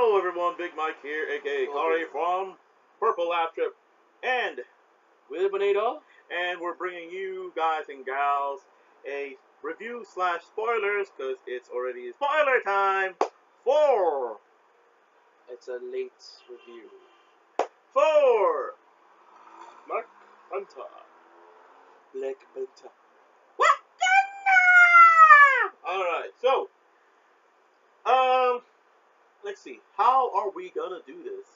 Hello everyone, Big Mike here, aka Kari from Purple Lab Trip, and Willie Bonito. we're bringing you guys and gals a review slash spoilers because it's already spoiler time for It's a late review. Mark Panther. Black Panther. All right, so let's see, how are we gonna do this?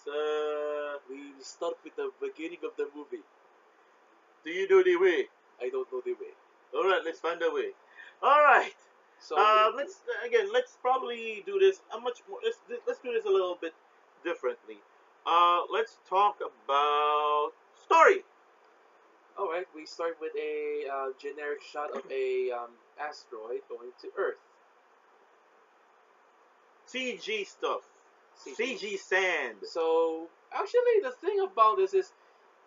We start with the beginning of the movie. Do you know the way? I don't know the way. All right, let's find a way. All right. So Let's probably do this a much more. Let's do this a little bit differently. Let's talk about story. all right, we start with a generic shot of a asteroid going to Earth. CG stuff. CG. CG sand. So actually, the thing about this is,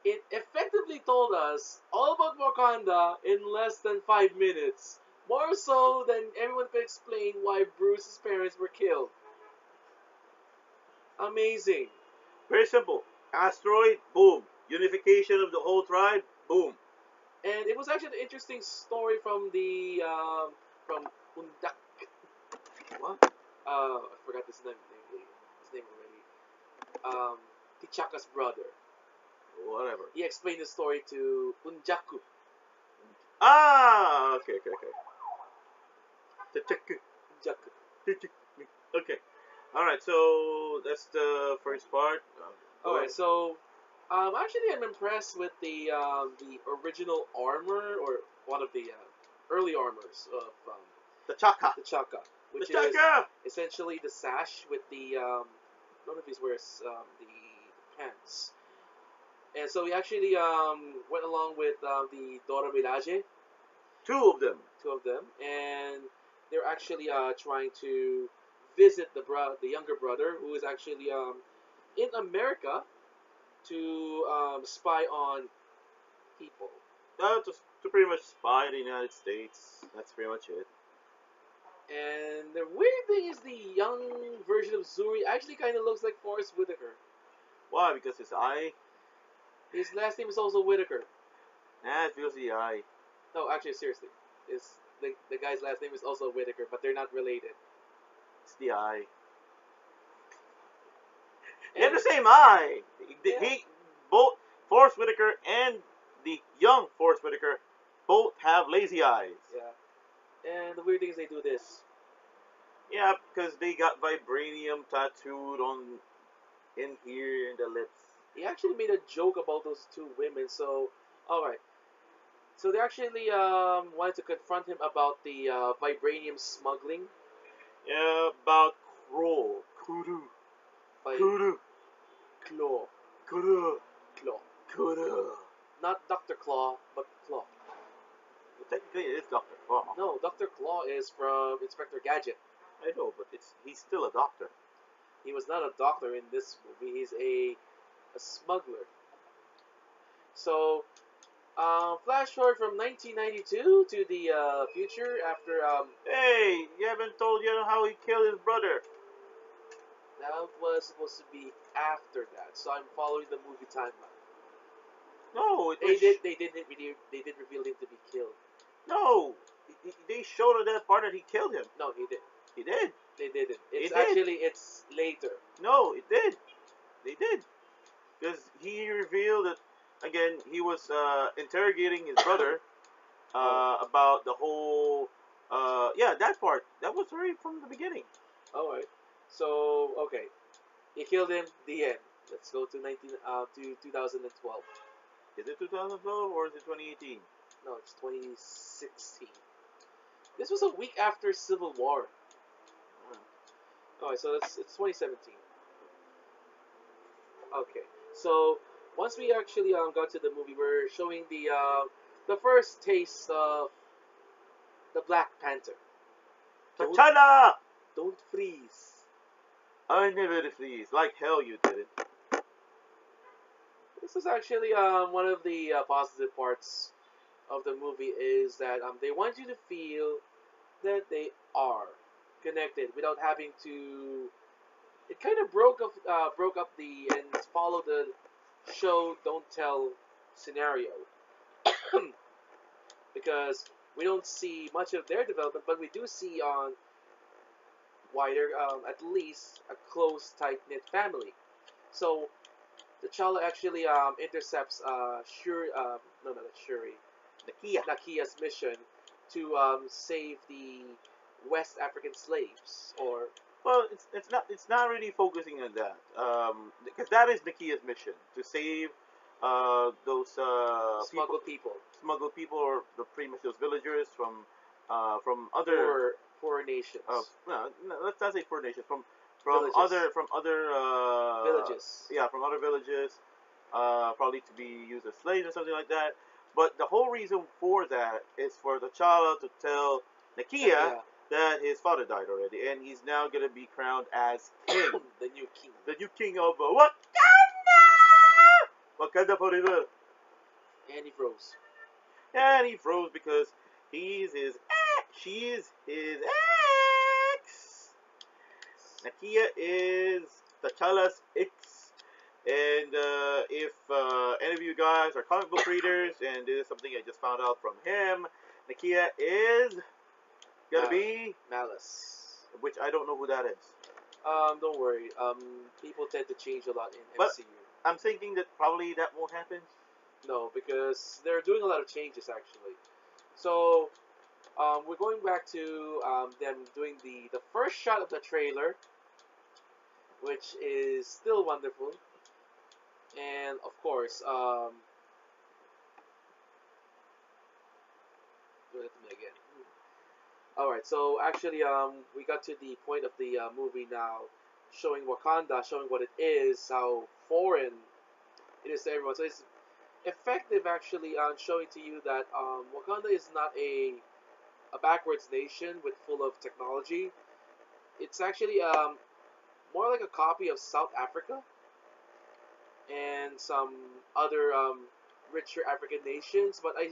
it effectively told us all about Wakanda in less than 5 minutes. More so than everyone could explain why Bruce's parents were killed. Amazing. Very simple. Asteroid. Boom. Unification of the whole tribe. Boom. And it was actually an interesting story from the from Undak. What? I forgot his name. His name already. T'Chaka's brother. Whatever. He explained the story to Unjaku. Ah. Okay. Unjaku. Okay. All right. So that's the first part. All right. So, actually, I'm impressed with the original armor, or one of the early armors of The Chaka. T'Chaka, which The is Chaka. essentially the sash with the none of these wears the pants. And so he actually went along with the Dora Milaje, Two of them. two of them, and they're actually trying to visit the younger brother, who is actually in America to spy on people. To pretty much spy the United States. That's pretty much it. And the weird thing is, the young version of Zuri actually kind of looks like Forrest Whitaker. Why? Because his eye. His last name is also Whitaker. Nah, it feels the eye. No, actually, seriously, the guy's last name is also Whitaker, but they're not related. It's the eye. They have And the same eye. Yeah. Both Forrest Whitaker and the young Forrest Whitaker both have lazy eyes. yeah, and the weird thing is they do this. Yeah, because they got vibranium tattooed on in here in the lips. He actually made a joke about those two women. So, all right. So they actually wanted to confront him about the vibranium smuggling Yeah, about Kroll. by Kudu. Claw. Kudu. Claw. Kudu. Not Dr. Claw, but Claw. Well, technically, it is Dr. Claw. No, Dr. Claw is from Inspector Gadget. I know, but he's still a doctor. He was not a doctor in this movie. He's a smuggler. So, flash forward from 1992 to the future after Hey, you haven't told yet how he killed his brother. that was supposed to be after that. So I'm following the movie timeline. No, They did reveal him to be killed. No, they showed at that part that he killed him. No, he did. He did. They didn't. It's They did. actually it's later. No, it did. They did. Because he revealed that, again, he was interrogating his brother about the whole. Yeah, that part. That was right from the beginning. All right. So okay, he killed him. The end. Let's go to 2012. Is it 2012 or is it 2018? No, it's 2016. This was a week after Civil War. Alright, so it's 2017. Okay, so once we actually got to the movie, we're showing the first taste of the Black Panther. Don't, T'Challa! don't freeze. I never freeze. Like hell you did it. This is actually one of the positive parts of the movie, is that they want you to feel that they are connected without having to it kind of broke up the and followed the show don't tell scenario because we don't see much of their development, but we do see on wider, at least a close, tight knit family. So T'Challa actually intercepts Shuri, no, not Shuri, Nakia. Nakia's mission to save the West African slaves, or Well, it's not really focusing on that. Because that is Nakia's mission to save those smuggled people, smuggled people, or pretty much those villagers from other poor nations, no, let's not say poor nations, villages, from other villages. yeah, from other villages, probably to be used as slaves or something like that. But the whole reason for that is for T'Challa to tell Nakia Yeah, that his father died already, and he's now gonna be crowned as king, the new king. the new king of Wakanda forever. And he froze. And he froze because he's his ex. She is his ex. Nakia is T'Challa's ex. And if any of you guys are comic book readers, and this is something I just found out from him, Nakia is gonna be, Malice. which I don't know who that is. Don't worry. People tend to change a lot in But MCU. I'm thinking that probably that won't happen. No, because they're doing a lot of changes actually. So, we're going back to them doing the first shot of the trailer, which is still wonderful, and of course, do it to me again. All right, so actually, we got to the point of the movie now, showing Wakanda, showing what it is, how foreign it is to everyone. So it's effective actually on showing to you that Wakanda is not a backwards nation with full of technology. It's actually more like a copy of South Africa and some other richer African nations, but I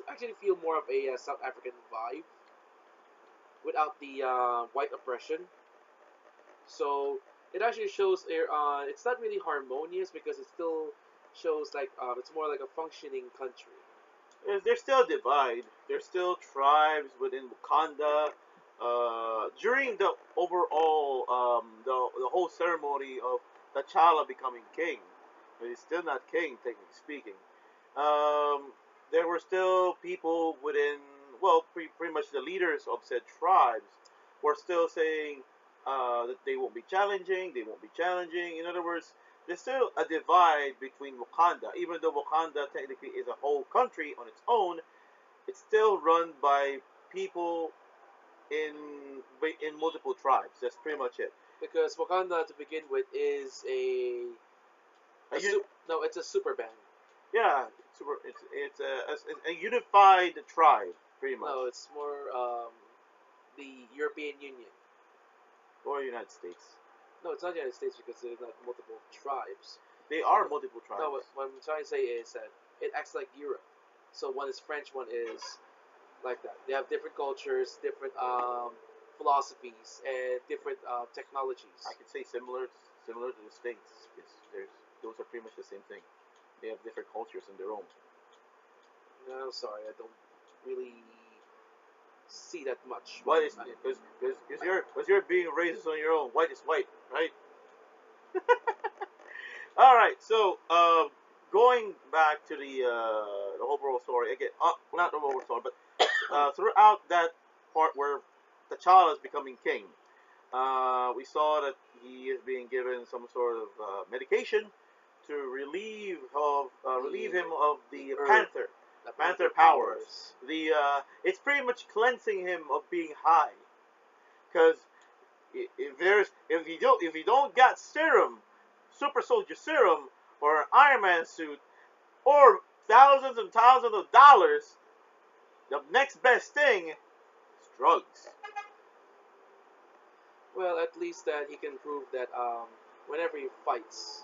actually feel more of a South African vibe without the white oppression. So it actually shows it's not really harmonious because it still shows like it's more like a functioning country. There's still a divide. There's still tribes within Wakanda. During the overall, the whole ceremony of T'Challa becoming king, but he's still not king, technically speaking. Um, there were still people within, well, pretty much the leaders of said tribes were still saying that they won't be challenging, they won't be challenging. In other words, there's still a divide between Wakanda. Even though Wakanda technically is a whole country on its own, it's still run by people in multiple tribes. That's pretty much it. Because Wakanda to begin with is A un- no, it's a super band. yeah, it's a unified tribe, pretty much, No, it's more the European Union. or United States. No, it's not the United States because there's not multiple tribes. They are multiple No, tribes. what I'm trying to say is that it acts like Europe. So one is French, one is like that. They have different cultures, different philosophies, and different technologies. I could say similar to the states. Because there's those are pretty much the same thing. They have different cultures in their own. No, I'm sorry, I don't really see that much. White is because you're being racist on your own. White is white, right? All right. So going back to the overall story again, not the overall story, but throughout that part where T'Challa is becoming king, we saw that he is being given some sort of medication to relieve him of the Panther The Panther powers. It's pretty much cleansing him of being high, because if you don't got serum, super soldier serum, or an Iron Man suit, or thousands and thousands of dollars, the next best thing is drugs. Well, at least that he can prove that whenever he fights,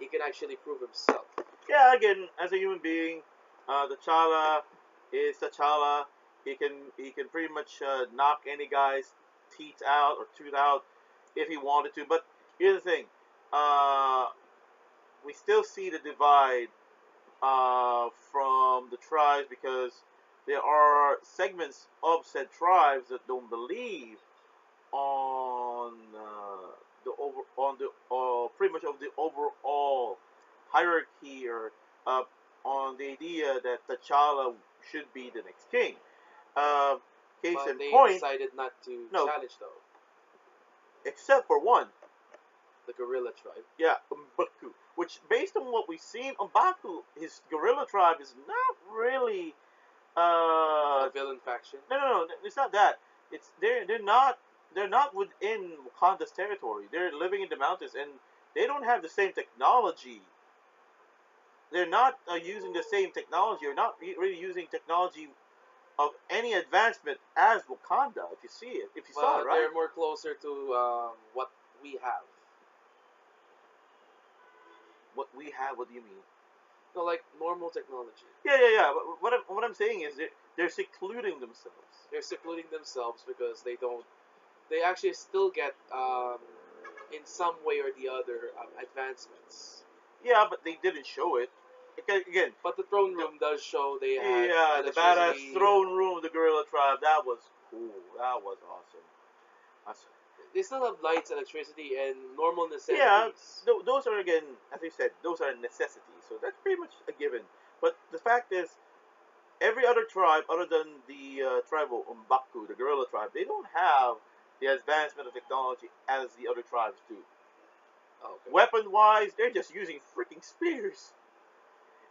he can actually prove himself. Yeah, again, as a human being, T'Challa is T'Challa. He can pretty much knock any guy's teeth out or tooth out. if he wanted to. But here's the thing: uh, we still see the divide from the tribes because there are segments of said tribes that don't believe on the over on the pretty much of the overall hierarchy or uh, on the idea that T'Challa should be the next king. Uh, Case But in they point, decided not to no, challenge though except for one, the gorilla tribe. yeah, M'Baku. Which, based on what we've seen, M'Baku, his gorilla tribe is not really. A villain faction. No. It's not that. It's they're not within Wakanda's territory. They're living in the mountains, and they don't have the same technology. They're not using the same technology, or not really using technology of any advancement as Wakanda. If you see it, if you saw it, But right? they're more closer to what we have. What we have. What do you mean? No, like normal technology. Yeah. But what I'm saying is they're secluding themselves. They're secluding themselves because they don't. They actually still get, in some way or the other, advancements. Yeah, but they didn't show it. Again, But the throne the, room does show they had yeah, the badass electricity. throne room of the gorilla tribe. That was cool. That was awesome. That's, They still have lights, electricity, and normal yeah, necessities. those are again, as I said, those are necessities. So that's pretty much a given. But the fact is, every other tribe other than the tribe of M'Baku, the gorilla tribe, they don't have the advancement of technology as the other tribes do. Oh, okay. Weapon wise, they're just using freaking spears,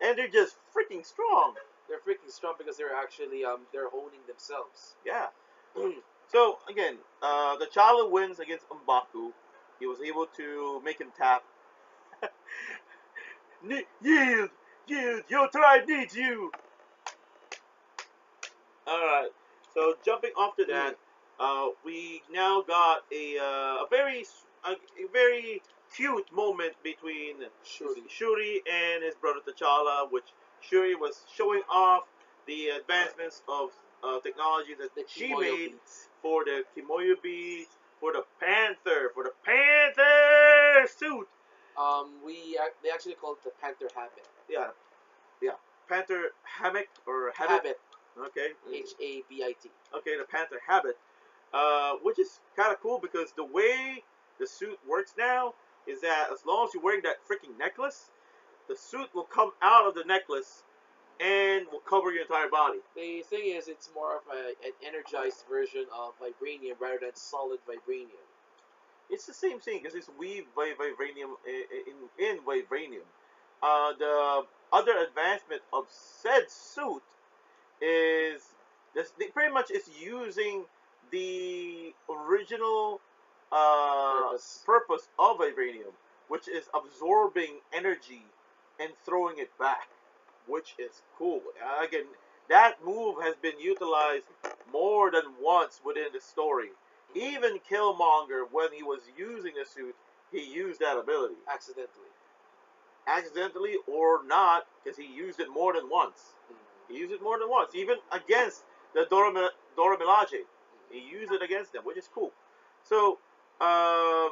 and they're just freaking strong. They're freaking strong because they're actually they're honing themselves. Yeah. So again, the T'Challa wins against M'Baku. He was able to make him tap. Yield, yield. Your tribe needs you. All right. So jumping off to that, we now got a very cute moment between Shuri. Shuri and his brother T'Challa, which Shuri was showing off the advancements of technology that The she Kimoyo made beats. for the Kimoyo beads, for the Panther suit. They actually call it the Panther habit. Yeah, yeah. Panther hammock or habit. Habit. Okay. Habit. Okay, the Panther habit, which is kind of cool because the way the suit works now is that as long as you're wearing that freaking necklace, the suit will come out of the necklace and will cover your entire body. The thing is, it's more of an energized version of vibranium rather than solid vibranium. It's the same thing because it's weaved by vibranium in vibranium. The other advancement of said suit is this, pretty much is using the original Purpose. purpose of vibranium, which is absorbing energy and throwing it back, which is cool. Again, that move has been utilized more than once within the story. Even Killmonger, when he was using the suit, he used that ability. Accidentally. Accidentally or not, because he used it more than once. He used it more than once, even against the Dora Milaje. He used it against them, which is cool. So, uh,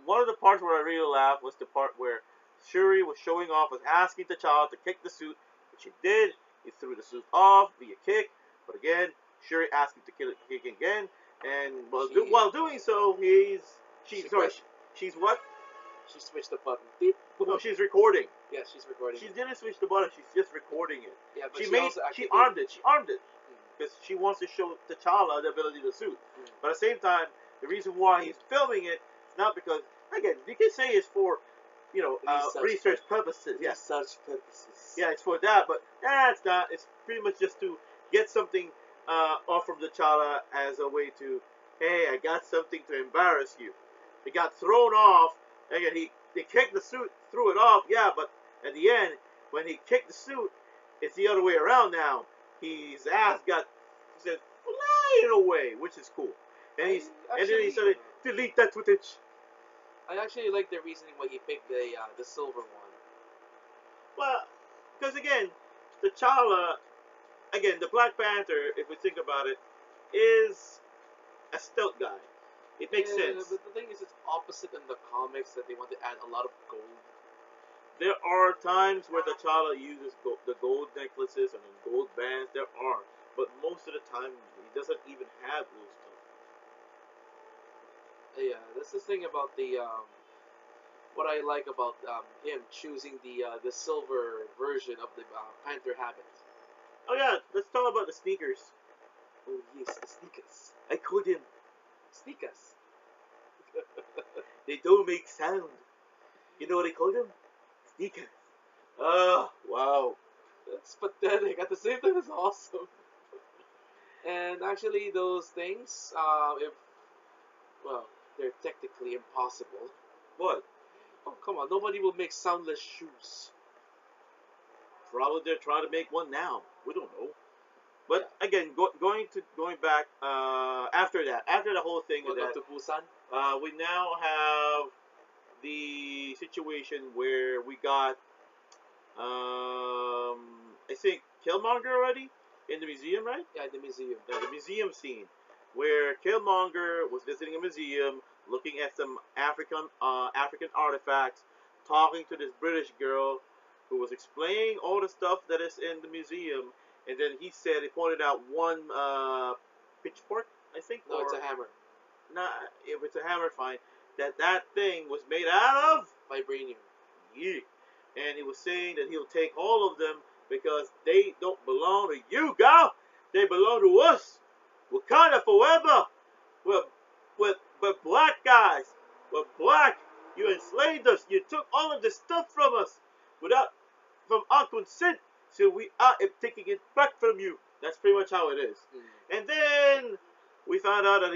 one of the parts where I really laughed was the part where Shuri was showing off, was asking T'Challa to kick the suit, which he did. He threw the suit off via kick, but again, Shuri asked him to kick again, and while doing so, she's what? She switched the button. Beep. No, she's recording. Yeah, she's recording. She didn't switch the button. She's just recording it. Yeah, but She armed it. She armed it because she wants to show T'Challa the ability to suit. But at the same time, the reason why he's filming it is not because, again, you can say it's for, research purposes. Yeah. Research purposes. Yeah, it's for that, but it's not. It's pretty much just to get something off from T'Challa as a way to, hey, I got something to embarrass you. He got thrown off. Again, he kicked the suit, threw it off. Yeah, but at the end, when he kicked the suit, it's the other way around now. His ass got said flying away, which is cool. And then he started delete that footage. I actually like the reasoning why he picked the silver one. Well, because again, T'Challa, again, the Black Panther, if we think about it, is a stealth guy. It makes Yeah, sense. but the thing is, it's opposite in the comics that they want to add a lot of gold. There are times where T'Challa uses the gold necklaces and the gold bands. There are, but most of the time he doesn't even have those stuff. Yeah, that's the thing about the what I like about him choosing the silver version of the Panther habit. Oh yeah, let's talk about the sneakers. Oh yes, the sneakers. I called him. Sneakers. They don't make sound. You know what I called them? Sneakers. Oh wow. That's pathetic. At the same time, it's awesome. And actually, those things, if well, they're technically impossible. What? Oh come on, nobody will make soundless shoes. Probably they're trying to make one now. We don't know. Yeah. But again, going back after the whole thing of Welcome that, to Busan. we now have the situation where we got I think Killmonger already in the museum, right? Yeah, the museum. Yeah, the museum scene where Killmonger was visiting a museum, looking at some African artifacts, talking to this British girl who was explaining all the stuff that is in the museum, and then he pointed out one pitchfork, I think, No, it's or a hammer. not, if it's a hammer, fine. That thing was made out of Vibranium. yeah. And he was saying that he'll take all of them because they don't belong to you, girl. They belong to us. Wakanda forever. We're, we're black guys. We're black. You enslaved us. You took all of this stuff from us without from our consent. So we are taking it back from you. That's pretty much how it is. Mm. And then we found out that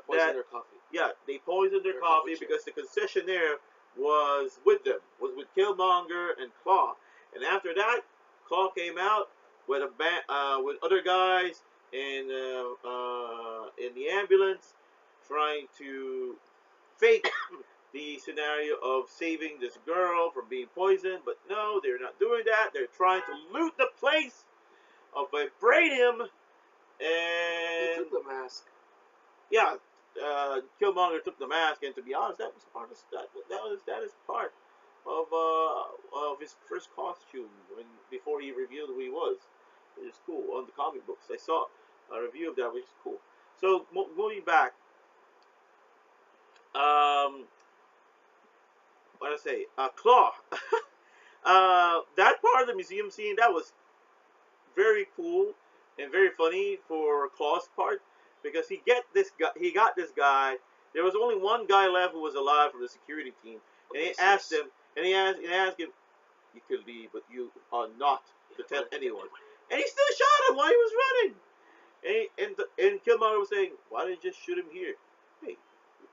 Poison their coffee. yeah, they poisoned their coffee because the concessionaire was with Killmonger and Claw. And after that, Claw came out with with other guys in the ambulance, trying to fake the scenario of saving this girl from being poisoned. But no, they're not doing that. They're trying to loot the place of vibranium, He and took the mask. yeah, Killmonger took the mask, and to be honest, that was part of that is part of his first costume when before he revealed who he was. Which is cool on the comic books. I saw a review of that, which is cool. So moving back, what I say, Claw. That part of the museum scene that was very cool and very funny for Claw's part because he got this guy. There was only one guy left who was alive from the security team, and he asked him, and he asked him, "You could leave, but you are not to tell anyone." And he still shot him while he was running. And Killmonger was saying, "Why didn't you just shoot him here? Hey,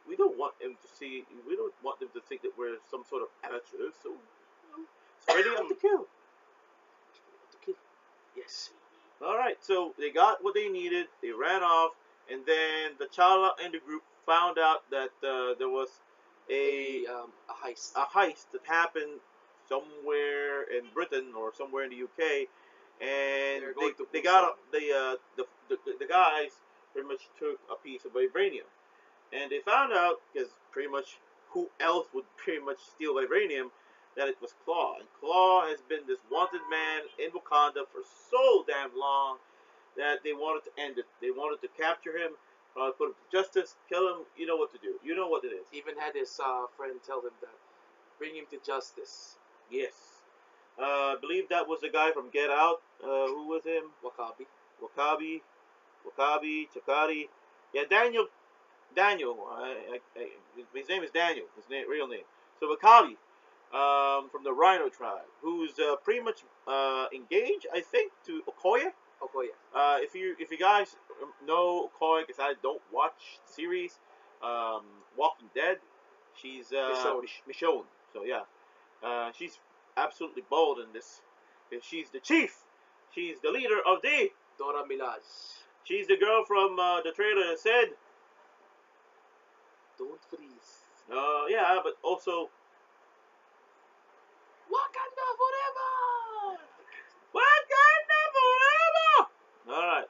we don't want him to see. We don't want them to think that we're some sort of amateurs. So, it's ready up to kill." Yes. All right, so they got what they needed. They ran off, and then the Chala and the group found out that there was A heist. a heist that happened somewhere in Britain or somewhere in the UK, and They're going to they Busan. got the guys pretty much took a piece of vibranium, and they found out because pretty much who else would pretty much steal vibranium that it was Claw. And Claw has been this wanted man in Wakanda for so damn long that they wanted to end it. They wanted to capture him, put him to justice, kill him. You know what to do. You know what it is. Even had his friend tell him that bring him to justice. Yes. I believe that was the guy from Get Out. Who was him? Wakabi. Wakabi. Wakabi. Chakari. Yeah, Daniel. Daniel. His name is Daniel. Real name. So Wakabi. From the Rhino tribe, who's pretty much engaged, I think, to Okoye. Okoye. If you guys know Okoye, because I don't watch the series, Walking Dead, she's Michonne. Michonne. So yeah, she's absolutely bold in this. She's the chief. She's the leader of the. Dora Milaje. She's the girl from the trailer that said, Don't freeze. yeah, but also Wakanda forever! Wakanda forever. All right,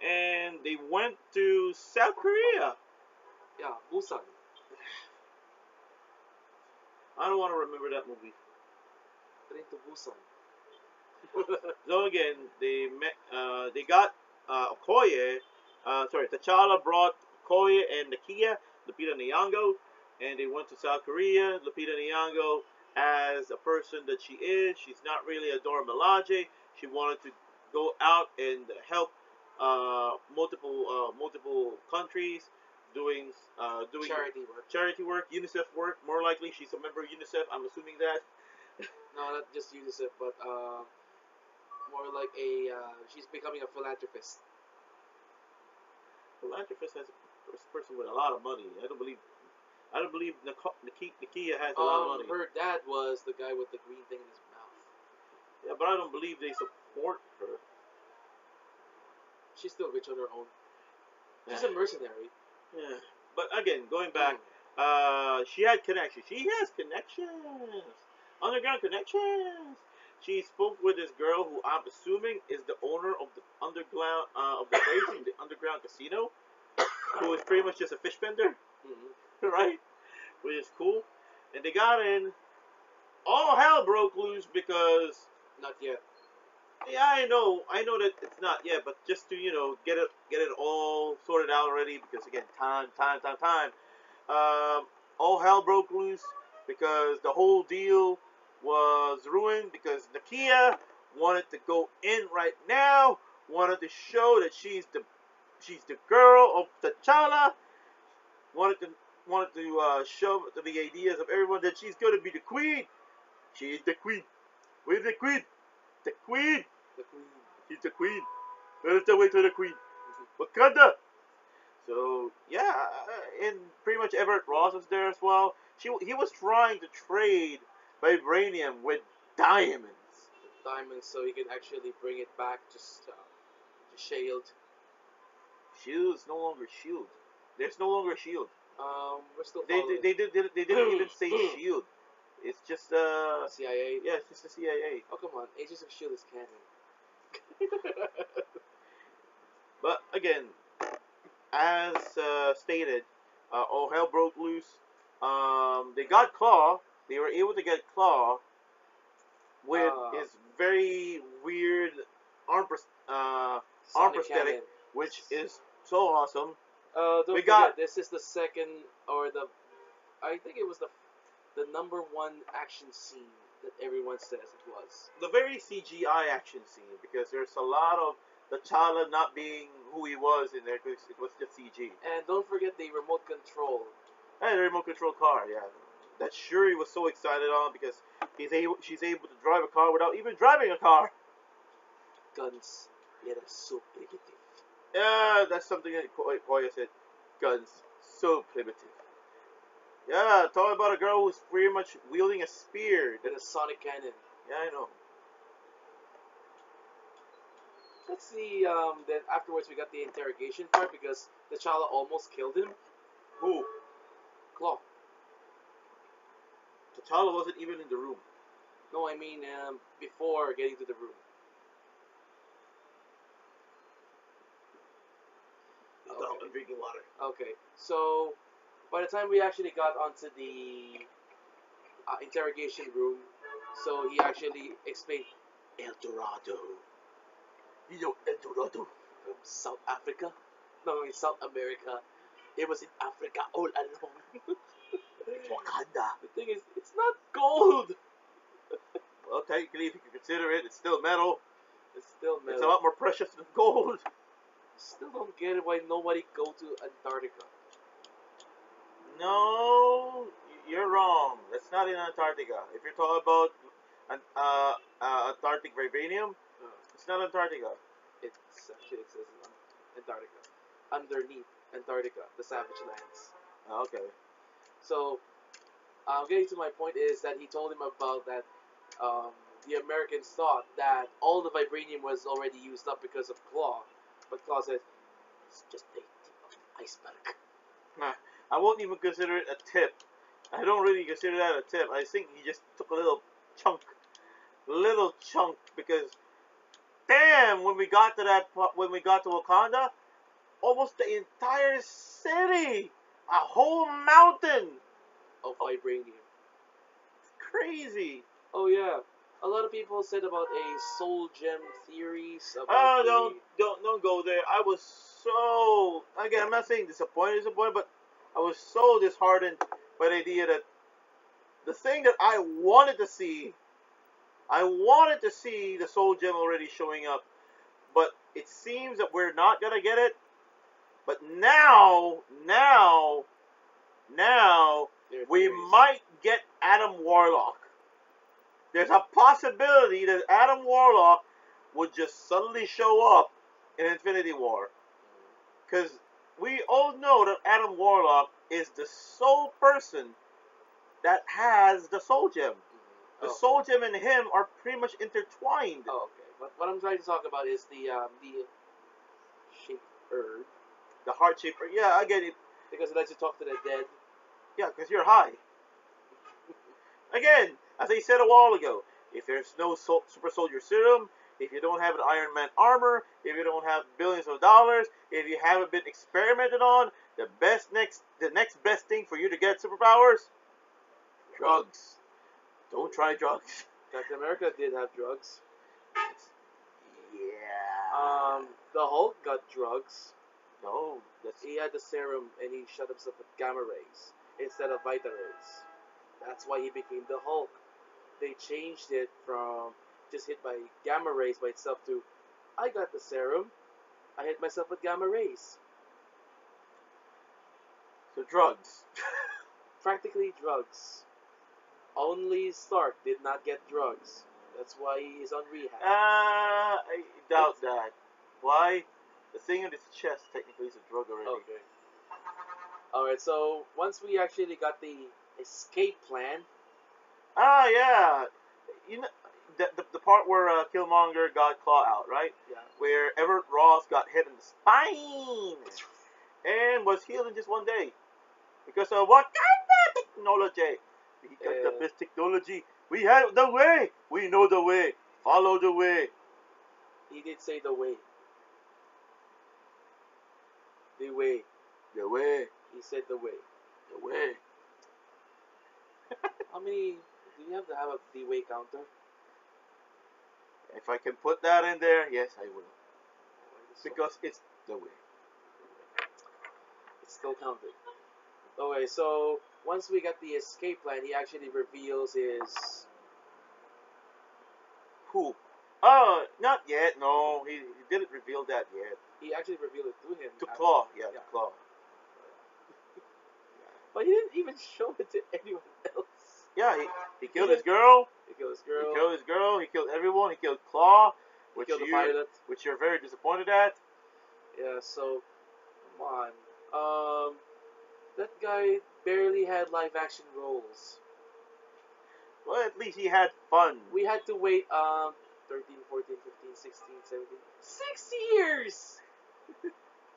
and they went to South Korea. Yeah, Busan. I don't want to remember that movie. Train to Busan. So again, they got Okoye. Sorry, T'Challa brought Okoye and Nakia, Lupita Nyong'o, and they went to South Korea. Lupita Nyong'o, as a person that she is, she's not really a Dora Milaje. She wanted to go out and help multiple countries doing Charity work. charity work, UNICEF work. More likely, she's a member of UNICEF. I'm assuming that. No, not just UNICEF, but more like a she's becoming a philanthropist. Philanthropist has a person with a lot of money. I don't believe Nakia has a lot of money. Her dad was the guy with the green thing in his mouth. Yeah, but I don't believe they support her. She's still rich on her own. She's a mercenary. Yeah. But again, going back, she had connections. She has connections. Underground connections. She spoke with this girl who I'm assuming is the owner of the underground of the place in the underground casino, who is pretty much just a fish vendor, right? Which is cool. And they got in. All hell broke loose because Not yet. yeah, I know that it's not yet, but just to get it all sorted out already because again, time. All hell broke loose because the whole deal was ruined because Nakia wanted to go in right now, wanted to show that she's the girl of T'Challa, wanted to show to the ideas of everyone that she's going to be the queen. She's the queen. Where's the queen? The queen. The queen. She's the queen. Where's the way to the queen? Wakanda. So yeah, and pretty much Everett Ross was there as well. He was trying to trade vibranium with diamonds. Diamonds, so he can actually bring it back to Shield. Shield is no longer Shield. There's no longer Shield. We're still They following. they didn't even say Shield. It's just CIA. yeah, it's just the CIA. Oh come on, Agents of Shield is canon. But again, as stated, all hell broke loose. They got Claw. They were able to get Claw with his very weird arm prosthetic, Cannon. which is so awesome. Don't We forget, got- this is the second or I think it was the number one action scene that everyone says it was. The very CGI action scene because there's a lot of the T'Challa not being who he was in there because it was just CG. And don't forget the remote control. And the remote control car, yeah. That Shuri was so excited on because she's able to drive a car without even driving a car. Guns, yet are so primitive. Yeah, that's something that Koya said. Guns, so primitive. Yeah, talking about a girl who's pretty much wielding a spear. And a sonic cannon. Yeah, I know. Let's see. Then afterwards we got the interrogation part because T'Challa almost killed him. Who? Claw. T'Challa wasn't even in the room. No, I mean before getting to the room. I'm drinking water. Okay, so by the time we actually got onto the interrogation room, so he actually explained El Dorado. You know El Dorado? From South Africa? No, in South America. It was in Africa all along. It's Wakanda. The thing is, it's not gold. Well, technically, if you can consider it, it's still metal. It's still metal. It's a lot more precious than gold. Still don't get it why nobody go to Antarctica. No, you're wrong. That's not in Antarctica. If you're talking about Antarctic vibranium, it's not Antarctica. It actually says Antarctica. Underneath Antarctica, the Savage Lands. Okay. So, getting to my point is that he told him about that the Americans thought that all the vibranium was already used up because of Claw. But Claw says, it's just a tip of the iceberg. Nah, I won't even consider it a tip. I don't really consider that a tip. I think he just took a little chunk. Because, damn, when we got to Wakanda, almost the entire city. a whole mountain of vibranium. crazy. Oh yeah, a lot of people said about a soul gem theories about Oh, the. don't go there. I was so again. I'm not saying disappointed, but I was so disheartened by the idea that the thing that I wanted to see the Soul Gem already showing up, but it seems that we're not gonna get it. But now, Their we theories. might get Adam Warlock. There's a possibility that Adam Warlock would just suddenly show up in Infinity War. Because we all know that Adam Warlock is the sole person that has the Soul Gem. The Oh, Soul Gem and him are pretty much intertwined. oh, okay. But what I'm trying to talk about is the shape herb The heart shaper. Yeah, I get it. because it lets you talk to the dead. Yeah, because you're high. Again, as I said a while ago, if there's no super soldier serum, if you don't have an Iron Man armor, if you don't have billions of dollars, if you haven't been experimented on, the next best thing for you to get superpowers, drugs. Don't try drugs. Captain America did have drugs. Yeah. The Hulk got drugs. No, that's He had the serum and he shot himself with gamma rays instead of Vita rays. That's why he became the Hulk. They changed it from just hit by gamma rays by itself to I got the serum. I hit myself with gamma rays. so drugs. Practically drugs. Only Stark did not get drugs. That's why he is on rehab. I doubt that. Why? The thing on his chest technically is a drug already. Okay. Alright, so once we actually got the escape plan. Ah, yeah. You know the part where Killmonger got claw out, right? Yeah. Where Everett Ross got hit in the spine and was healed in just one day because of what kind of technology? We got the best technology. We have the way. We know the way. Follow the way. He did say the way. The way. The way. He said the way. The way. How many do you have to have a the way counter? If I can put that in there, yes, I will. So Because it's the way. it's still counted. Okay, so once we got the escape plan, he actually reveals his. Who? Oh, not yet. No, he didn't reveal that yet. He actually revealed it to him. To Claw, yeah, Yeah. to Claw. But he didn't even show it to anyone else. Yeah, he killed his girl. He killed his girl. He killed his girl. He killed everyone. He killed Claw, He killed the pilot. which you're very disappointed at. Yeah, so come on. That guy barely had live action roles. Well, at least he had fun. We had to wait 13, 14, 15, 16, 17. 6 years!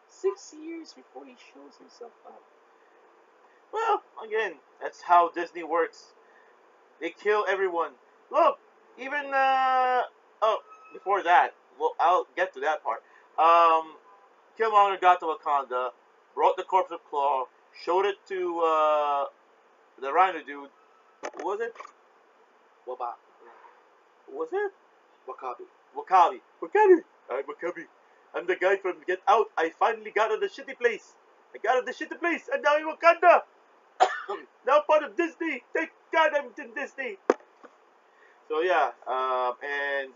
6 years before he shows himself up. Well, again, that's how Disney works. They kill everyone. Look, even oh, before that, well, I'll get to that part. Killmonger got to Wakanda, brought the corpse of Claw, showed it to the Rhino dude. Who was it? Waba. Who was it? Wakabi. Wakabi. Wakabi. I'm Wakabi. I'm the guy from Get Out. I finally got to the shitty place. I got to the shitty place, and now in Wakanda. Now part of Disney. Thank God I'm in Disney. So yeah, and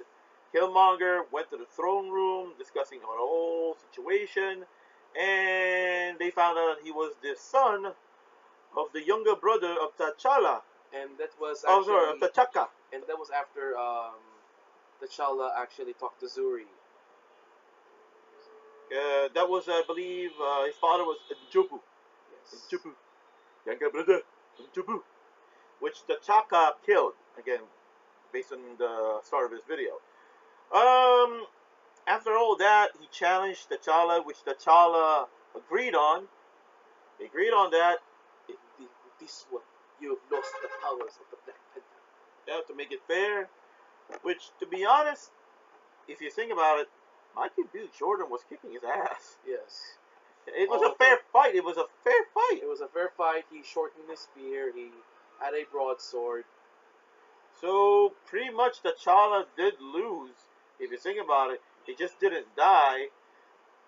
Killmonger went to the throne room discussing the whole situation, and they found out that he was the son of the younger brother of T'Challa. And that was Oh, actually. sorry, of T'Chaka. And that was after T'Challa actually talked to Zuri. That was, I believe, his father was Njobu. Yes. Njobu. Younger brother, Njobu. Which T'Chaka killed, again, based on the start of his video. After all that, he challenged T'Challa, which T'Challa agreed on. They agreed on that. This one, you have lost the powers of the Black Panther. Yeah, to make it fair. Which, to be honest, if you think about it, Michael B. Jordan was kicking his ass. Yes. It was a fair fight. It was a fair fight. It was a fight, he shortened his spear. He had a broadsword. So pretty much T'Challa did lose. If you think about it, he just didn't die.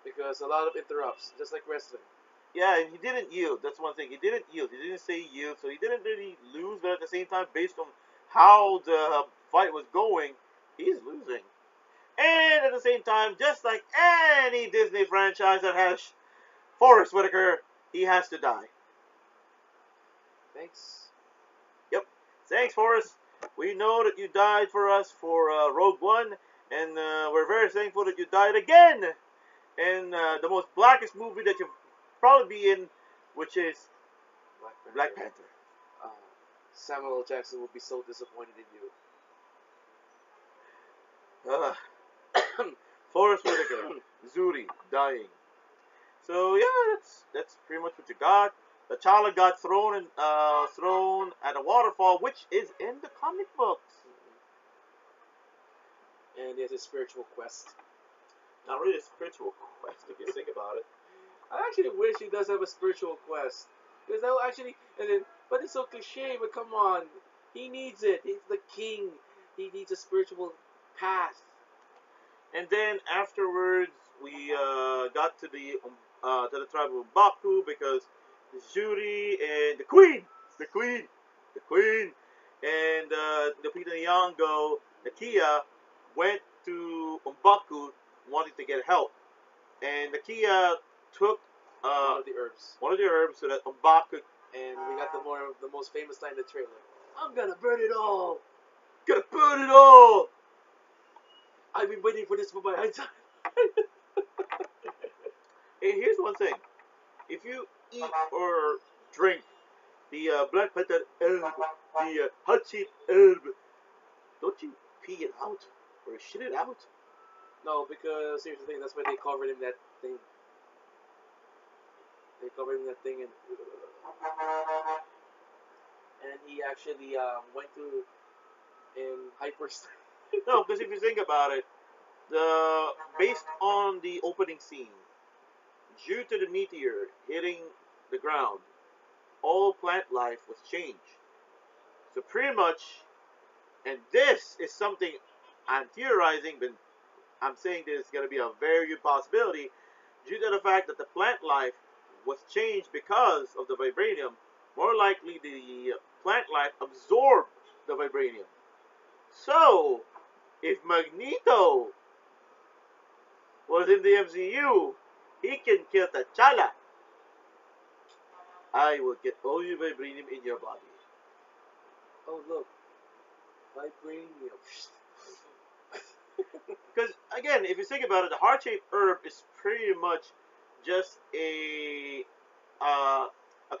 Because a lot of interrupts, just like wrestling. Yeah, and he didn't yield. That's one thing. He didn't yield. He didn't say yield, so he didn't really lose. But at the same time, based on how the fight was going, he's losing. And at the same time, just like any Disney franchise that has Forrest Whitaker, he has to die. Thanks. Yep. Thanks, Forrest. We know that you died for us for Rogue One, and we're very thankful that you died again in the most blackest movie that you've probably be in, which is Black Panther. Uh, Samuel L. Jackson will be so disappointed in Uh, Forrest Whitaker, Zuri, dying. So yeah, that's pretty much what you got. T'Challa got thrown at a waterfall, which is in the comic books. you. And he has a spiritual quest. Not really a spiritual quest, if you think about it. I actually wish he does have a spiritual quest. Because that will actually, but it's so cliche, but come on. He needs it. He's the king. He needs a spiritual path. And then afterwards, we got to the tribe of Baku because Zuri and the queen, and the Peter Nyong'o, the Kia, went to Umbaku wanting to get help, and the Kia took One of the herbs. so that Umbaku And we got the most famous line in the trailer. I'm gonna burn it all. gonna burn it all. I've been waiting for this for my entire. Hey, here's one thing: if you eat or drink the black pepper herb, the hot sheep herb, don't you pee it out or shit it out? No, because here's the thing. That's why they covered him that thing. They covered him in that thing, and he actually went to in hyper. No, because if you think about it, based on the opening scene, due to the meteor hitting the ground, all plant life was changed. So pretty much, and this is something I'm theorizing, but I'm saying this is going to be a very good possibility, due to the fact that the plant life was changed because of the vibranium. More likely, the plant life absorbed the vibranium. So, if Magneto was in the MCU, he can kill T'Challa. I will get all your vibranium in your body. Oh look, vibranium. Because again, if you think about it, the heart-shaped herb is pretty much just a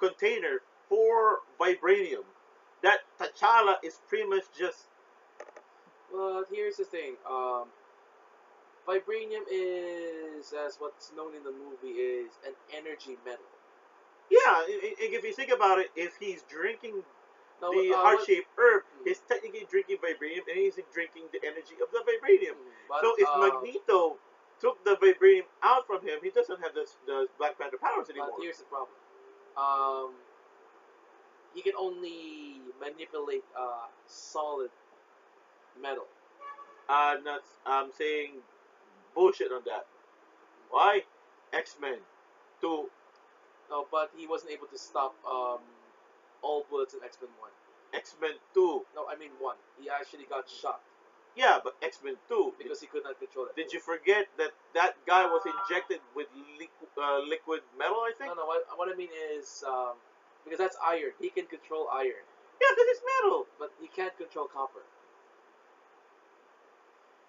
container for vibranium. That T'Challa is pretty much just Well, here's the thing. Vibranium is, as what's known in the movie, is an energy metal. yeah. If you think about it, if he's drinking Now, the heart-shaped herb, he's technically drinking vibranium, and he's drinking the energy of the vibranium. But, So if Magneto took the vibranium out from him, he doesn't have the Black Panther powers anymore. But here's the problem. He can only manipulate solid metal. I'm saying bullshit on that. Why? X-Men 2. No, but he wasn't able to stop all bullets in X-Men 1. X-Men 2. No, I mean 1. He actually got shot Yeah, but X-Men 2. because he could not control it. Did you forget that guy was injected with liquid metal, I think? No, what I mean is, because that's iron. He can control iron. Yeah, because it's metal. But he can't control copper.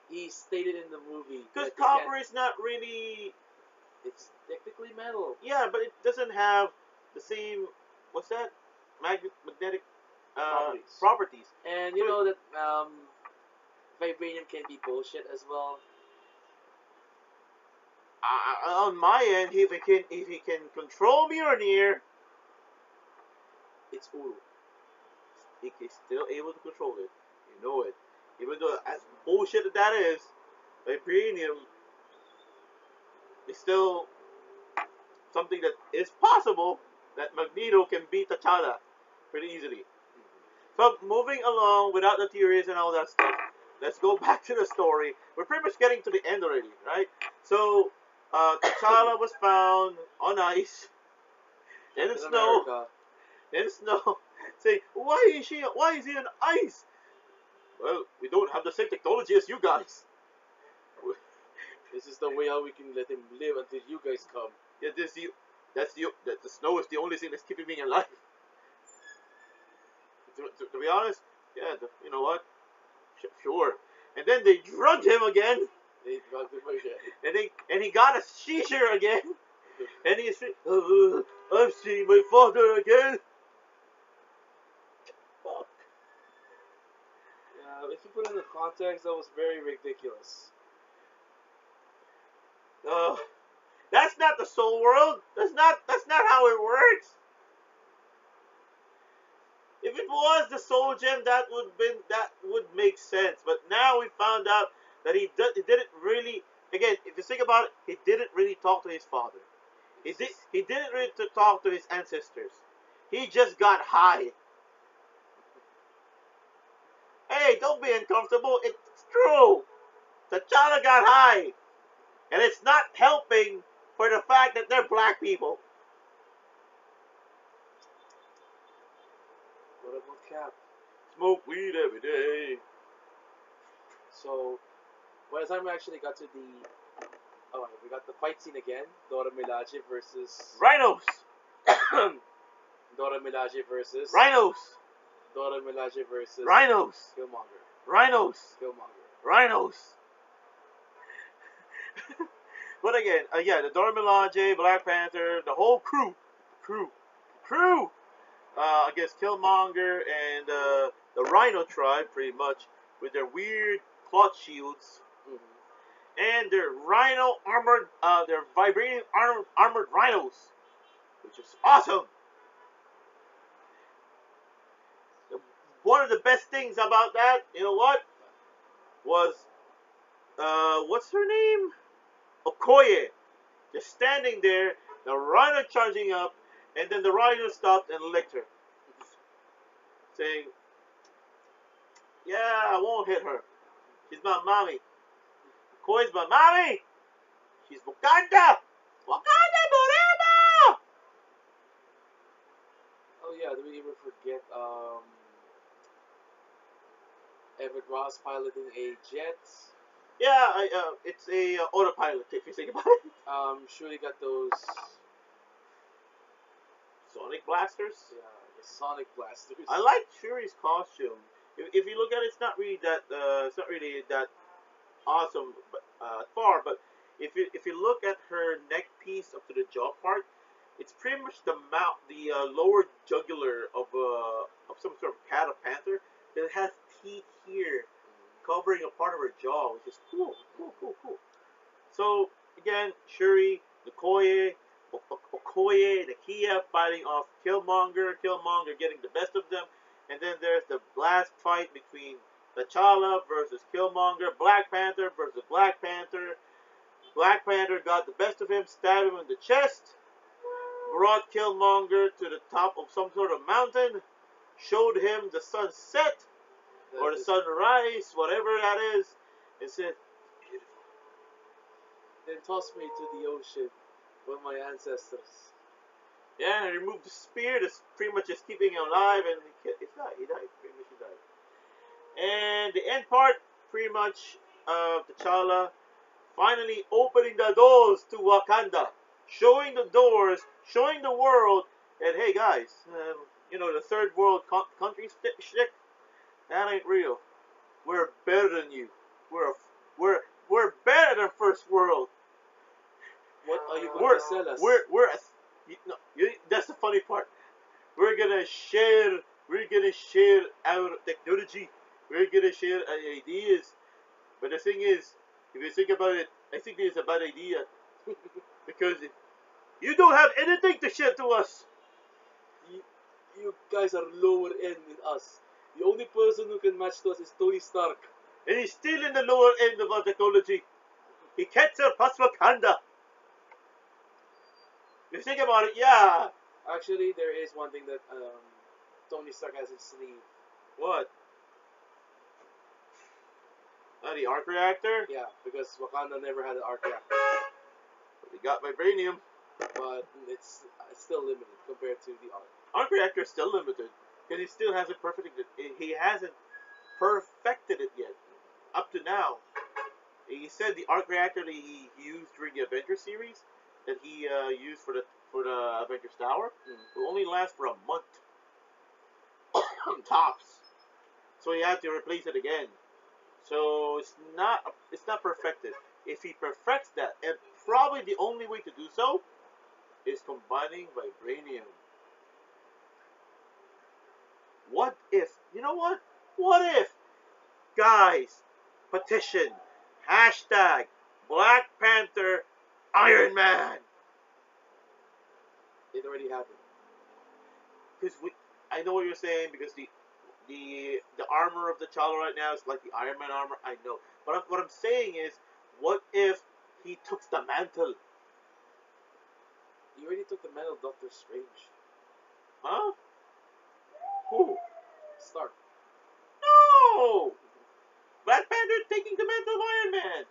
He stated in the movie Because that copper is not really... it's technically metal. Yeah, but it doesn't have the same... What's that? Magnetic properties. And you know that vibranium can be bullshit as well. On my end, if he can control Mjolnir, It's Uru. he's still able to control it. You know it. Even though as bullshit that is, vibranium is still something that is possible, that Magneto can beat T'Challa pretty easily. So moving along without the theories and all that stuff, let's go back to the story. We're pretty much getting to the end already, right? So T'Challa was found on ice in the In snow, America. in the snow, saying, Why is he on ice? Well, we don't have the same technology as you guys. This is the way how we can let him live until you guys come. Yeah, the snow is the only thing that's keeping me alive. To be honest, yeah, you know what? Sure. And then they drugged him again, They drugged him again. and he got a seizure again, and he's I'm seeing my father again. Fuck. If you put it in the context, that was very ridiculous. Uh, that's not the soul world. That's not how it works. If it was the soul gem, that would make sense. But now we found out that he didn't really. Again, if you think about it, he didn't really talk to his father. He didn't really talk to his ancestors. He just got high. Hey, don't be uncomfortable. It's true. T'Challa got high, and it's not helping for the fact that they're black people. What about Cap? Smoke weed every day. So, by the time we actually got to the... Oh, we got the fight scene again. Dora Milaje versus... Rhinos. Dora Milaje versus... Rhinos. Dora Milaje versus... Rhinos. Killmonger. Rhinos. Killmonger. Rhinos. But again, yeah, the Dora Milaje, Black Panther, the whole crew, against Killmonger and the Rhino tribe, pretty much, with their weird cloth shields and their Rhino armored, their vibrating armored rhinos, which is awesome. One of the best things about that, you know what, was what's her name? Okoye, just standing there, the Rhino charging up, and then the Rhino stopped and licked her, saying, "Yeah, I won't hit her. She's my mommy. Okoye's my mommy. She's Wakanda. Wakanda forever." Oh yeah, did we even forget Everett Ross piloting a jet? Yeah, it's a autopilot if you think about it. Shuri got those Sonic blasters. yeah, the sonic blasters. I like Shuri's costume. If you look at it, it's not really that awesome, but far. But if you look at her neck piece up to the jaw part, it's pretty much the lower jugular of some sort of cat or panther that has teeth here covering a part of her jaw, which is cool. So again, Shuri, Okoye, Nakia fighting off Killmonger, Killmonger getting the best of them, and then there's the last fight between T'Challa versus Killmonger, Black Panther versus Black Panther. Black Panther got the best of him, stabbed him in the chest, brought Killmonger to the top of some sort of mountain, showed him the sunset or the sunrise, whatever that is, and said, "Beautiful." Then tossed me to the ocean with my ancestors. Yeah, and removed the spear that's pretty much just keeping him alive, and he died. Pretty much he died. And the end part, pretty much, T'Challa finally opening the doors to Wakanda, showing the doors, showing the world that, hey guys, the third world country shit, that ain't real. We're better than you. We're better than first world. What are you going to sell us? That's the funny part. We're gonna share our technology. We're gonna share our ideas. But the thing is, if you think about it, I think it's a bad idea because you don't have anything to share to us. You guys are lower end than us. The only person who can match us is Tony Stark. And he's still in the lower end of our technology. He can't surpass Wakanda. If you think about it, yeah, Actually, there is one thing that Tony Stark has in his sleeve. What? The arc reactor? Yeah, because Wakanda never had an arc reactor, They got vibranium. but it's still limited compared to the arc. Arc reactor is still limited because he still hasn't perfected it. He hasn't perfected it yet. Up to now, he said the arc reactor that he used during the Avengers series that he used for the Avengers Tower will only last for a month tops. So he had to replace it again. So it's not perfected. If he perfects that, and probably the only way to do so is combining vibranium. What if? You know what? What if, guys? Petition. Hashtag Black Panther Iron Man. It already happened. Because I know what you're saying. Because the armor of the T'Challa right now is like the Iron Man armor. I know, but what I'm saying is, what if he took the mantle? He already took the mantle of Doctor Strange. Huh? Who? Stark. No! Black Panther taking the mantle of Iron Man.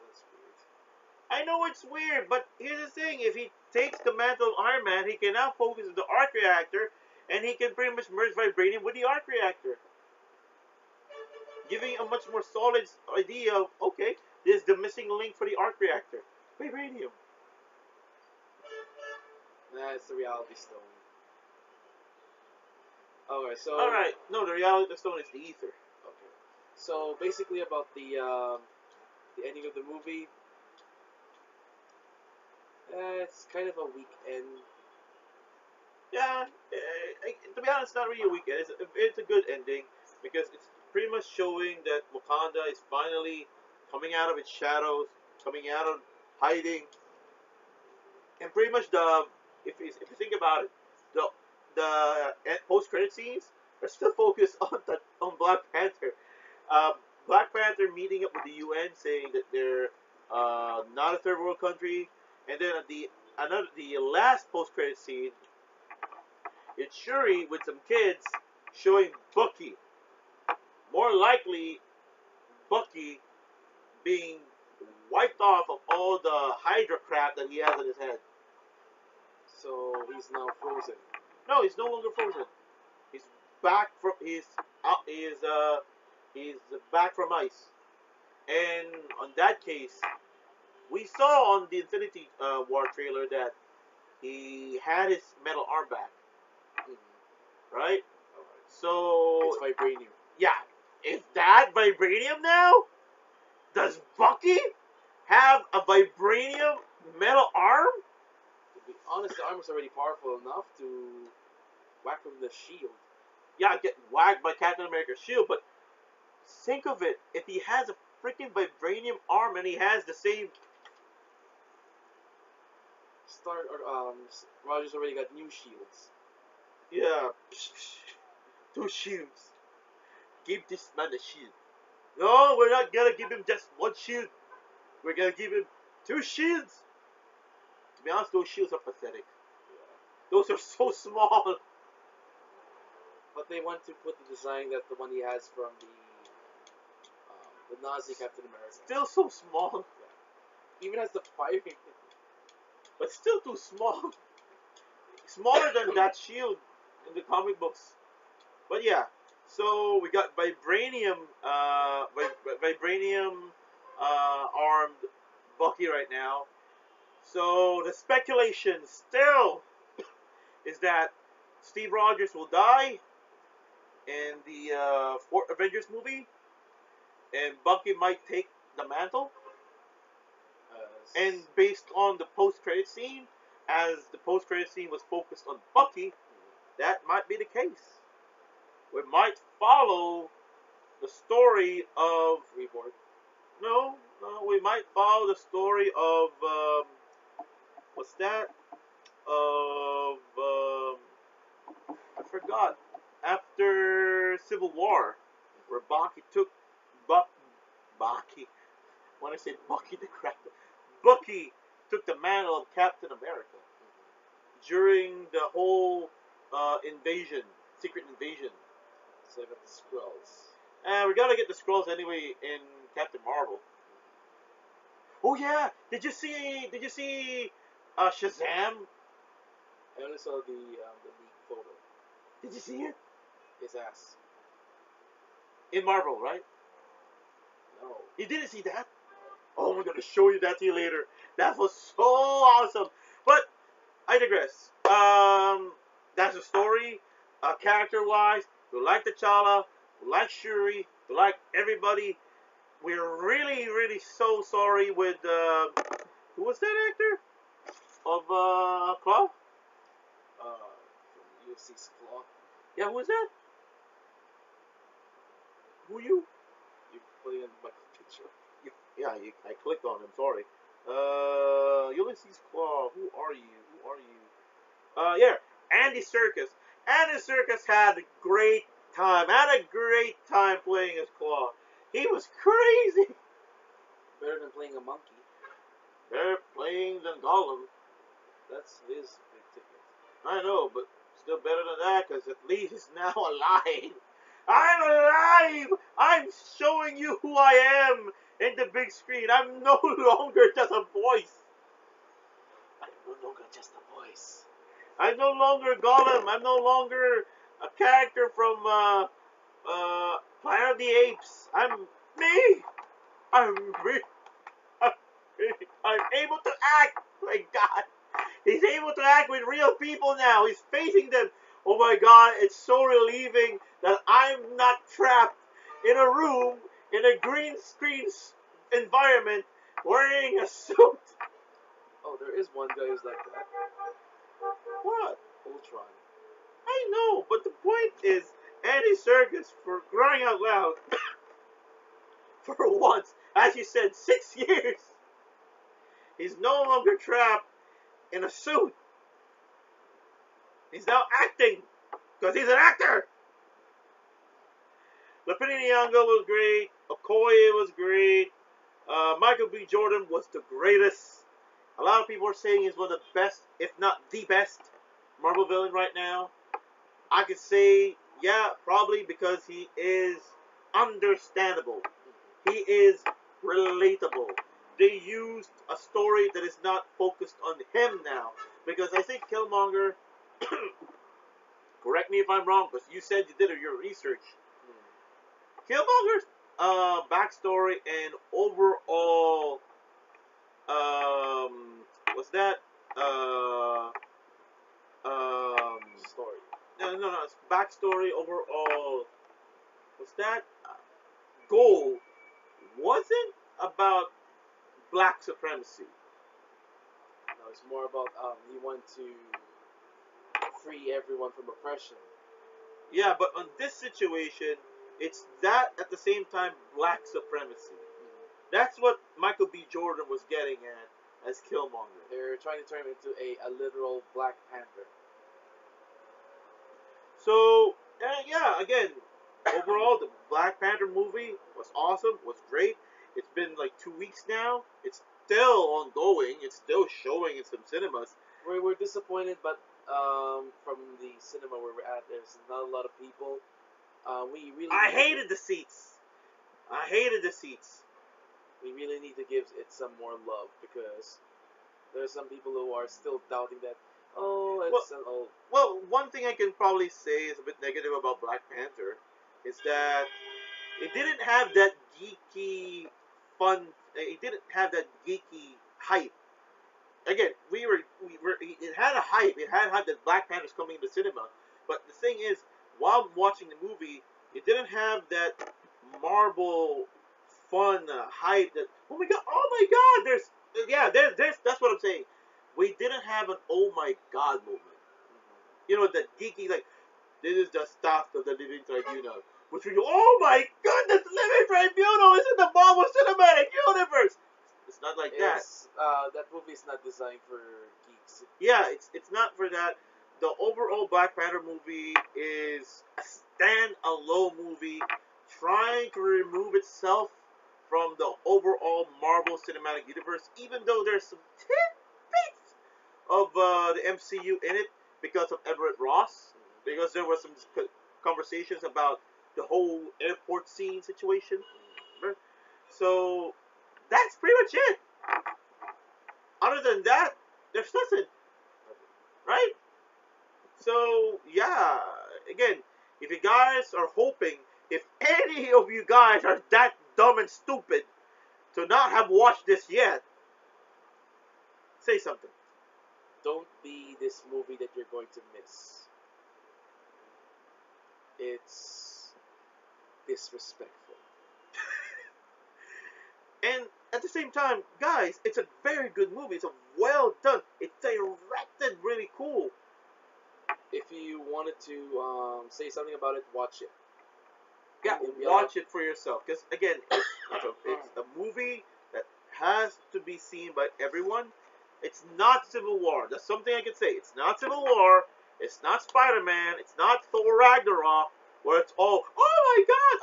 That's weird. I know it's weird, but here's the thing: if he takes the mantle of Iron Man, he can now focus on the arc reactor, and he can pretty much merge vibranium with the arc reactor, giving a much more solid idea of, okay, this is the missing link for the arc reactor, vibranium. That's the reality stone. Okay, so All right, no, the reality of the stone is the ether. okay, so basically about the ending of the movie, it's kind of a weak end. Yeah, to be honest, not really a weekend. It's a good ending because it's pretty much showing that Wakanda is finally coming out of its shadows, coming out of hiding, and pretty much if you think about it, the post credit scenes are still focused on Black Panther. Um, Black Panther meeting up with the UN, saying that they're not a third world country, and then at the last post credit scene, it's Shuri with some kids showing Bucky. More likely, Bucky being wiped off of all the Hydra crap that he has in his head. So he's now frozen. No, he's no longer frozen. He's back from he's back from ice. And on that case, we saw on the Infinity War trailer that he had his metal arm back, Mhm. right? Alright. So It's vibranium. yeah, is that vibranium now? Does Bucky have a vibranium metal arm? To be honest, the armor's already powerful enough to whack from the shield. Yeah, get whacked by Captain America's shield, but think of it. If he has a freaking vibranium arm and he has the same. Rogers already got new shields. Yeah. Two shields. Give this man a shield. No, we're not gonna give him just one shield. We're gonna give him two shields. To be honest, those shields are pathetic. Yeah. Those are so small. But they want to put the design that the one he has from the Nazi Captain America. Still so small. Yeah. Even has the firing. But still too small. Smaller than that shield in the comic books. But yeah, so we got vibranium, vibranium armed Bucky right now. So the speculation still is that Steve Rogers will die in the fourth Avengers movie, and Bucky might take the mantle. And based on the post-credit scene, as the post-credit scene was focused on Bucky, that might be the case. We might follow the story of Reborn. no, we might follow the story of what's that? Of I forgot. After Civil War, where Bucky took Bucky. When I say Bucky the crap, Bucky took the mantle of Captain America. during the whole invasion, secret invasion. So I got the Skrulls. And we gotta get the scrolls anyway in Captain Marvel. Oh yeah, did you see? Shazam? I only saw the leak photo. Did you see it His ass. in Marvel? Right? No. You didn't see that? Oh, I'm gonna show you that to you later. That was so awesome. But I digress. That's the story. Character-wise, we like T'Challa, we like Shuri, we like everybody. We're really, really so sorry with who was that actor of Claw? From UFC's Claw. Yeah, who was that? Who you? You putting in my picture. Yeah, I clicked on him. Sorry. Ulysses Claw. Who are you? Who are you? Yeah, Andy Serkis. Andy Serkis had a great time. Had a great time playing as Claw. He was crazy. Better than playing a monkey. They're playing than Gollum. That's his big ticket. I know, but still better than that because at least he's now alive. I'm alive. I'm showing you who I am in the big screen. I'm no longer just a voice. I'm no longer just a voice. I'm no longer Gollum. I'm no longer a character from Planet of the Apes. I'm me. I'm me. I'm me. I'm able to act. My God, he's able to act with real people now. He's facing them. Oh my God, it's so relieving that I'm not trapped in a room in a green screen environment wearing a suit. Oh, there is one guy who's like that. What? Ultron. I know, but the point is, Andy Serkis, for crying out loud, for once, as you said, 6 years, he's no longer trapped in a suit. He's now acting, because he's an actor. Lupita Nyong'o was great. Okoye was great. Michael B. Jordan was the greatest. A lot of people are saying he's one of the best, if not the best, Marvel villain right now. I could say, yeah, probably because he is understandable. He is relatable. They used a story that is not focused on him now. Because I think Killmonger, correct me if I'm wrong, because you said you did your research. Killmonger's backstory and overall, what's that? Story. No, it's backstory overall. What's that? Goal wasn't about black supremacy. No, it's more about he wanted to free everyone from oppression. Yeah, but on this situation, it's that at the same time black supremacy. That's what Michael B. Jordan was getting at as Killmonger. They're trying to turn him into a literal Black Panther. So, yeah, again, overall, the Black Panther movie was awesome, was great. It's been like 2 weeks now. It's still ongoing. It's still showing in some cinemas. We're disappointed, but from the cinema where we're at, there's not a lot of people. We really. I hated the seats. I hated the seats. We really need to give it some more love because there's some people who are still doubting that. Oh, it's an old. Well, one thing I can probably say is a bit negative about Black Panther is that it didn't have that geeky fun. It didn't have that geeky hype. Again, it had a hype. It had hype that Black Panther's coming into cinema. But the thing is, while watching the movie, it didn't have that Marvel fun hype. That oh my god, there's that's what I'm saying. We didn't have an oh my god moment. You know, the geeky like this is the stuff of the Living Tribunal, which we go, oh my goodness, Living Tribunal is in the Marvel Cinematic Universe. It's not like that. That movie is not designed for geeks. Yeah, it's not for that. The overall Black Panther movie is a stand-alone movie trying to remove itself from the overall Marvel Cinematic Universe, even though there's some tidbits of the MCU in it because of Everett Ross, because there were some conversations about the whole airport scene situation. Remember? So that's pretty much it. Other than that, there's nothing, right? So yeah, again, if you guys are hoping, if any of you guys are that dumb and stupid to not have watched this yet, say something. Don't be this movie that you're going to miss. It's disrespectful. And at the same time, guys, it's a very good movie. It's a well done. It's directed really cool. If you wanted to say something about it, watch it. Yeah, And watch it for yourself. Because again, it's a movie that has to be seen by everyone. It's not Civil War. That's something I can say. It's not Civil War. It's not Spider-Man. It's not Thor Ragnarok, where it's all, oh my god,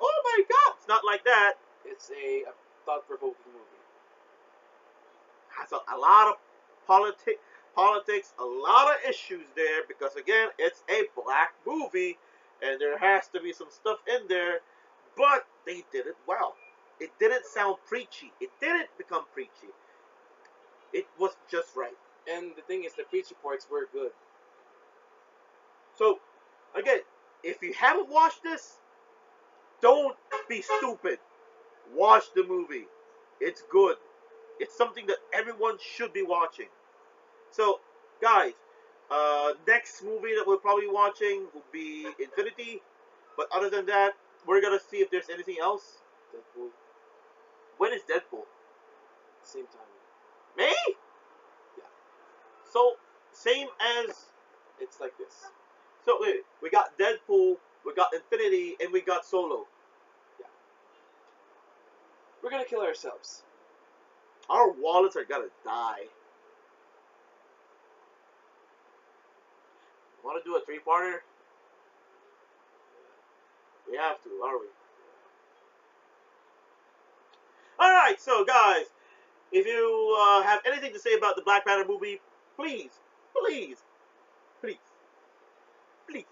oh my god. It's not like that. It's a thought-provoking movie. Has a lot of politics, a lot of issues there, because again, it's a black movie, and there has to be some stuff in there, but they did it well. It didn't sound preachy. It didn't become preachy. It was just right. And the thing is, the preacher parts were good. So, again, if you haven't watched this, don't be stupid. Watch the movie. It's good. It's something that everyone should be watching. So, guys, next movie that we'll probably be watching will be Infinity. But other than that, we're gonna see if there's anything else. Deadpool, When is Deadpool? same time. May? Yeah. So, same as. It's like this. So, wait, we got Deadpool, we got Infinity, and we got Solo. We're gonna kill ourselves. Our wallets are gonna die. Want to do a three-parter? We have to, are we? Alright, so guys, if you have anything to say about the Black Panther movie, please, please, please, please,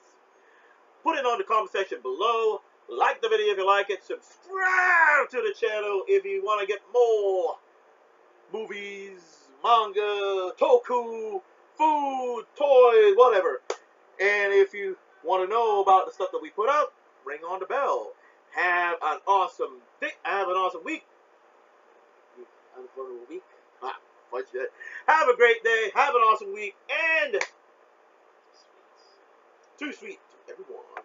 put it on the comment section below. Like the video if you like it. Subscribe to the channel if you want to get more movies, manga, toku, food, toys, whatever. And if you want to know about the stuff that we put up, ring on the bell. Have an awesome day. Have an awesome week. Unfortunate week. Fudge that. Have a great day. Have an awesome week. And too sweet to everyone.